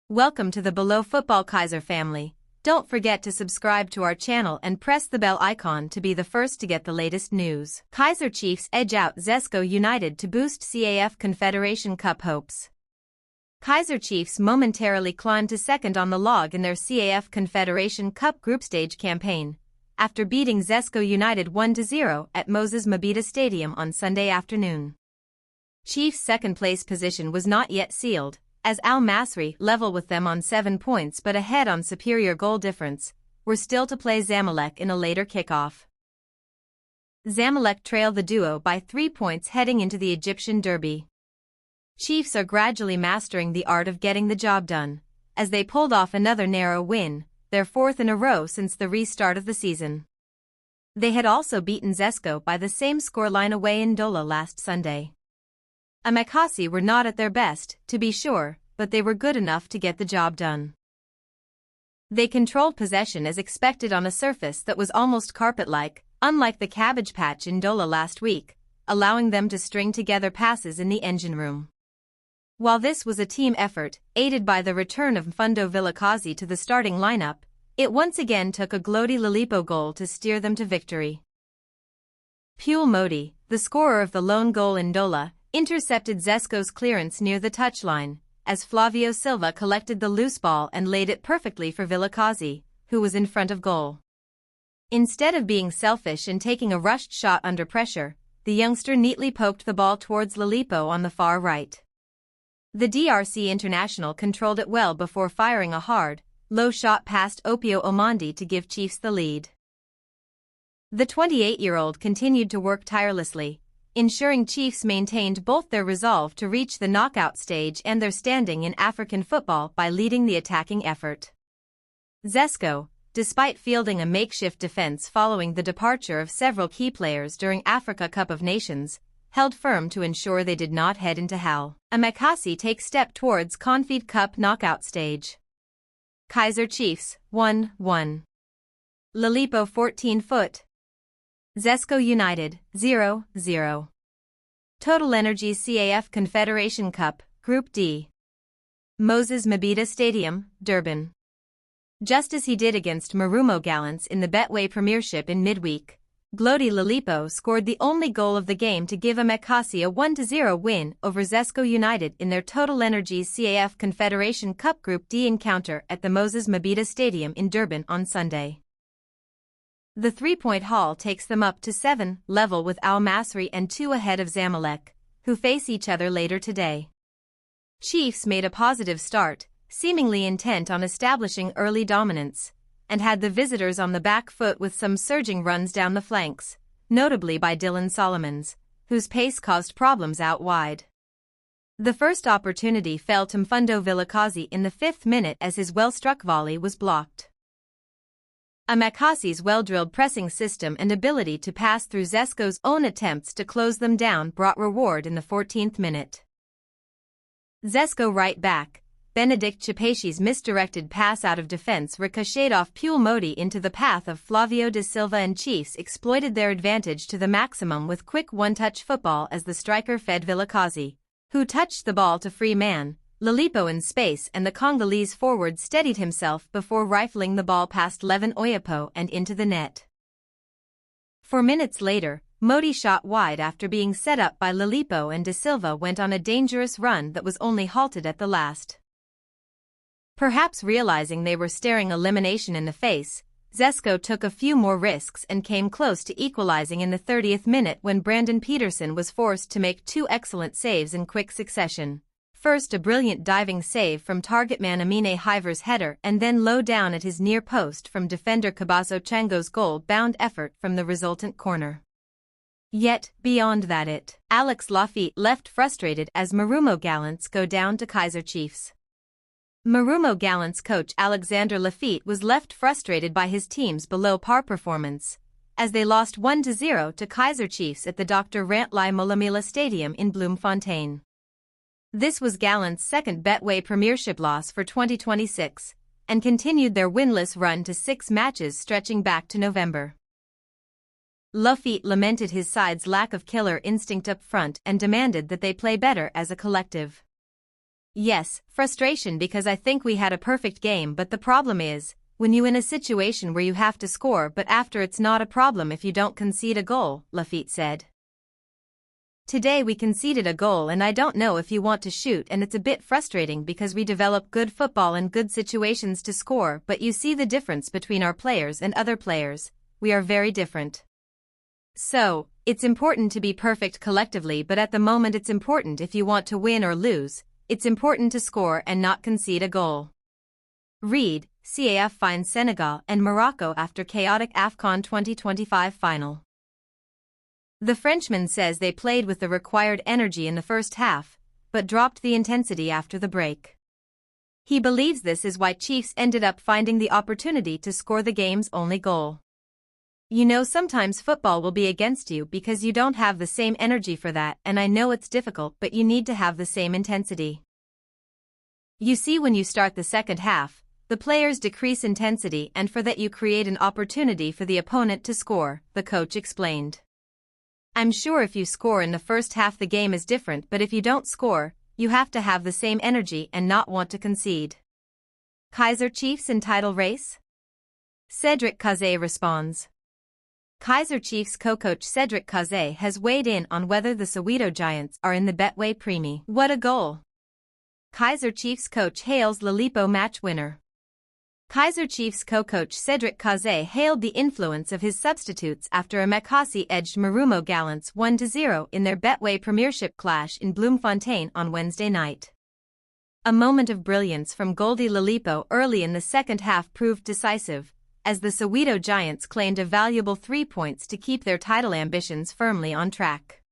Welcome to the Below Football Kaizer family. Don't forget to subscribe to our channel and press the bell icon to be the first to get the latest news. Kaizer Chiefs edge out Zesco United to boost CAF Confederation Cup hopes. Kaizer Chiefs momentarily climbed to second on the log in their CAF Confederation Cup group stage campaign, after beating Zesco United 1-0 at Moses Mabhida Stadium on Sunday afternoon. Chiefs' second-place position was not yet sealed, as Al Masry, level with them on 7 points but ahead on superior goal difference, were still to play Zamalek in a later kickoff. Zamalek trailed the duo by 3 points heading into the Egyptian derby. Chiefs are gradually mastering the art of getting the job done, as they pulled off another narrow win, their fourth in a row since the restart of the season. They had also beaten Zesco by the same scoreline away in Ndola last Sunday. Amakhosi were not at their best, to be sure, but they were good enough to get the job done. They controlled possession as expected on a surface that was almost carpet-like, unlike the cabbage patch in Ndola last week, allowing them to string together passes in the engine room. While this was a team effort, aided by the return of Mfundo Vilakazi to the starting lineup, it once again took a Glody Lilipo goal to steer them to victory. Pule Modi, the scorer of the lone goal in Ndola, intercepted Zesco's clearance near the touchline, as Flavio Silva collected the loose ball and laid it perfectly for Vilakazi, who was in front of goal. Instead of being selfish and taking a rushed shot under pressure, the youngster neatly poked the ball towards Lilipo on the far right. The DRC international controlled it well before firing a hard, low shot past Opio Omondi to give Chiefs the lead. The 28-year-old continued to work tirelessly, ensuring Chiefs maintained both their resolve to reach the knockout stage and their standing in African football by leading the attacking effort. Zesco, despite fielding a makeshift defense following the departure of several key players during Africa Cup of Nations, held firm to ensure they did not head into hell. Amakhosi take step towards Confed Cup knockout stage. Kaizer Chiefs, 1-1. Lilipo 14-foot. Zesco United, 0-0. Total Energies CAF Confederation Cup, Group D. Moses Mabhida Stadium, Durban. Just as he did against Marumo Gallants in the Betway Premiership in midweek, Glody Lilipo scored the only goal of the game to give Amakhosi a 1-0 win over Zesco United in their Total Energies CAF Confederation Cup Group D encounter at the Moses Mabhida Stadium in Durban on Sunday. The 3-point haul takes them up to 7, level with Al Masry and 2 ahead of Zamalek, who face each other later today. Chiefs made a positive start, seemingly intent on establishing early dominance, and had the visitors on the back foot with some surging runs down the flanks, notably by Dylan Solomons, whose pace caused problems out wide. The first opportunity fell to Mfundo Vilakazi in the 5th minute as his well-struck volley was blocked. Amakhosi's well-drilled pressing system and ability to pass through Zesco's own attempts to close them down brought reward in the 14th minute. Zesco right back, Benedict Chipeshi's misdirected pass out of defense ricocheted off Pule Modi into the path of Flavio da Silva, and Chiefs exploited their advantage to the maximum with quick one-touch football as the striker fed Vilakazi, who touched the ball to free man, Lilipo in space, and the Congolese forward steadied himself before rifling the ball past Levin Oyapo and into the net. 4 minutes later, Modi shot wide after being set up by Lilipo, and da Silva went on a dangerous run that was only halted at the last. Perhaps realizing they were staring elimination in the face, Zesco took a few more risks and came close to equalizing in the 30th minute when Brandon Peterson was forced to make 2 excellent saves in quick succession. First a brilliant diving save from target man Amine Hiver's header, and then low down at his near post from defender Kabaso Chango's goal-bound effort from the resultant corner. Yet, beyond that Alex Lafitte left frustrated as Marumo Gallants go down to Kaizer Chiefs. Marumo Gallants coach Alexander Lafitte was left frustrated by his team's below-par performance, as they lost 1-0 to Kaizer Chiefs at the Dr. Rantlai Molamila Stadium in Bloemfontein. This was Gallants' second Betway Premiership loss for 2026, and continued their winless run to 6 matches stretching back to November. Lafitte lamented his side's lack of killer instinct up front and demanded that they play better as a collective. Yes, frustration because I think we had a perfect game, but the problem is, when you in a situation where you have to score but after it's not a problem if you don't concede a goal, Lafitte said. Today we conceded a goal and I don't know if you want to shoot and it's a bit frustrating because we develop good football and good situations to score, but you see the difference between our players and other players, we are very different. So, it's important to be perfect collectively, but at the moment it's important if you want to win or lose, it's important to score and not concede a goal. Read, CAF finds Senegal and Morocco after chaotic AFCON 2025 final. The Frenchman says they played with the required energy in the first half, but dropped the intensity after the break. He believes this is why Chiefs ended up finding the opportunity to score the game's only goal. You know, sometimes football will be against you because you don't have the same energy for that, and I know it's difficult, but you need to have the same intensity. You see, when you start the second half, the players decrease intensity and for that you create an opportunity for the opponent to score, the coach explained. I'm sure if you score in the first half the game is different, but if you don't score, you have to have the same energy and not want to concede. Kaizer Chiefs in title race? Cedric Kaizer responds. Kaizer Chiefs co-coach Cedric Kaizer has weighed in on whether the Soweto Giants are in the Betway Premi. What a goal! Kaizer Chiefs coach hails Lalipo match winner. Kaizer Chiefs co-coach Cedric Kaizer hailed the influence of his substitutes after Amakhosi edged Marumo Gallants 1-0 in their Betway Premiership clash in Bloemfontein on Wednesday night. A moment of brilliance from Goldie Lalipo early in the second half proved decisive, as the Soweto Giants claimed a valuable 3 points to keep their title ambitions firmly on track.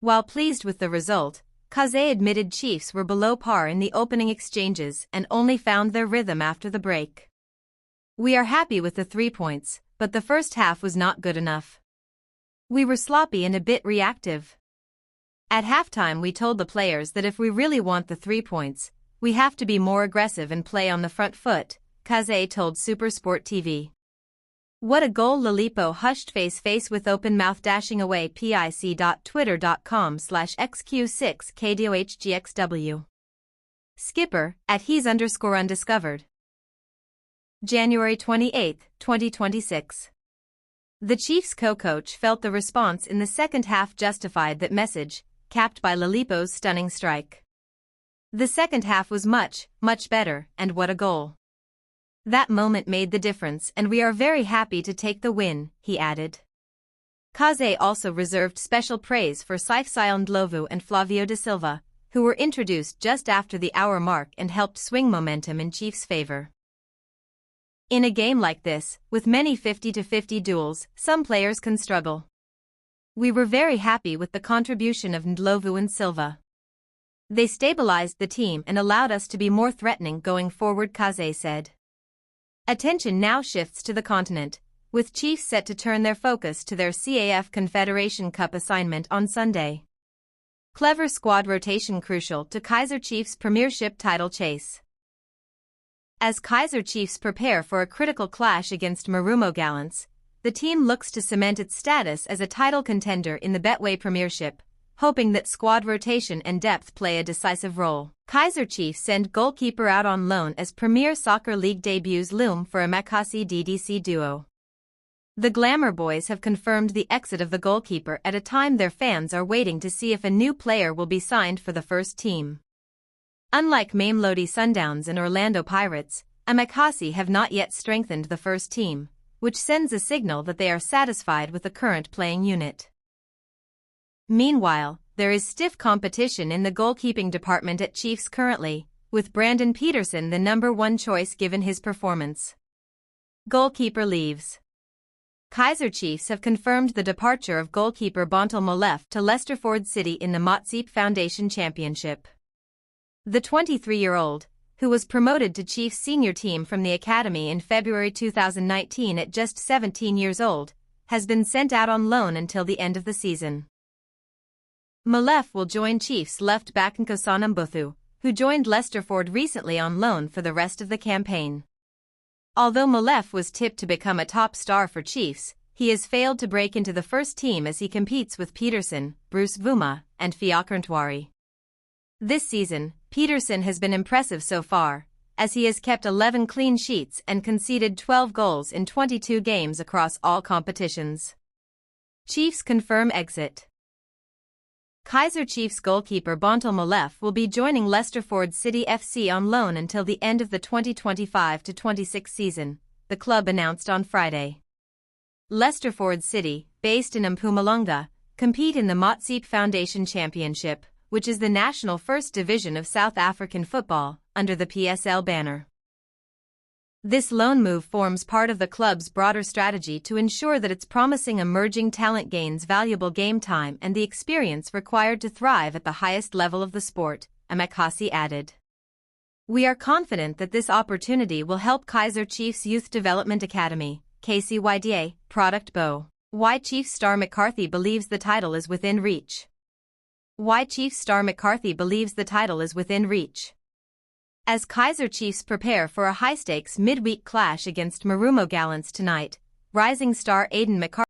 While pleased with the result, Kaizer admitted Chiefs were below par in the opening exchanges and only found their rhythm after the break. We are happy with the 3 points, but the first half was not good enough. We were sloppy and a bit reactive. At halftime we told the players that if we really want the 3 points, we have to be more aggressive and play on the front foot, Kaizer told SuperSport TV. What a goal! Lalipo hushed face with open mouth dashing away pic.twitter.com/xq6kdohgxw. Skipper, @he's_undiscovered. January 28, 2026. The Chiefs co-coach felt the response in the second half justified that message, capped by Lalipo's stunning strike. The second half was much better, and what a goal. That moment made the difference and we are very happy to take the win, he added. Kaizer also reserved special praise for Saifsail Ndlovu and Flavio da Silva, who were introduced just after the hour mark and helped swing momentum in Chiefs' favor. In a game like this, with many 50-50 duels, some players can struggle. We were very happy with the contribution of Ndlovu and Silva. They stabilized the team and allowed us to be more threatening going forward, Kaizer said. Attention now shifts to the continent, with Chiefs set to turn their focus to their CAF Confederation Cup assignment on Sunday. Clever squad rotation crucial to Kaizer Chiefs' premiership title chase. As Kaizer Chiefs prepare for a critical clash against Marumo Gallants, the team looks to cement its status as a title contender in the Betway Premiership, hoping that squad rotation and depth play a decisive role. Kaizer Chiefs send goalkeeper out on loan as Premier Soccer League debuts loom for Amakhosi DDC duo. The Glamour Boys have confirmed the exit of the goalkeeper at a time their fans are waiting to see if a new player will be signed for the first team. Unlike mamelodi Sundowns and Orlando Pirates, Amakhosi have not yet strengthened the first team, which sends a signal that they are satisfied with the current playing unit. Meanwhile, there is stiff competition in the goalkeeping department at Chiefs currently, with Brandon Peterson the number one choice given his performance. Goalkeeper leaves. Kaizer Chiefs have confirmed the departure of goalkeeper Bontel Molefe to Leicesterford City in the Motsepe Foundation Championship. The 23-year-old, who was promoted to Chiefs senior team from the academy in February 2019 at just 17 years old, has been sent out on loan until the end of the season. Molefe will join Chiefs left back Nkosana Mbuthu, who joined Leicesterford recently on loan for the rest of the campaign. Although Molefe was tipped to become a top star for Chiefs, he has failed to break into the first team as he competes with Peterson, Bruce Vuma, and Fiacre Ntwari. This season, Peterson has been impressive so far, as he has kept 11 clean sheets and conceded 12 goals in 22 games across all competitions. Chiefs confirm exit. Kaizer Chiefs goalkeeper Bontel Molefe will be joining Leicesterford City FC on loan until the end of the 2025-26 season, the club announced on Friday. Leicesterford City, based in Mpumalanga, compete in the Motsepe Foundation Championship, which is the national first division of South African football, under the PSL banner. This loan move forms part of the club's broader strategy to ensure that its promising emerging talent gains valuable game time and the experience required to thrive at the highest level of the sport, Amakhosi added. We are confident that this opportunity will help Kaizer Chiefs Youth Development Academy, KCYDA, product Bo. Why Chiefs star McCarthy believes the title is within reach. Why Chiefs star McCarthy believes the title is within reach. As Kaizer Chiefs prepare for a high-stakes midweek clash against Marumo Gallants tonight, rising star Aiden McCarthy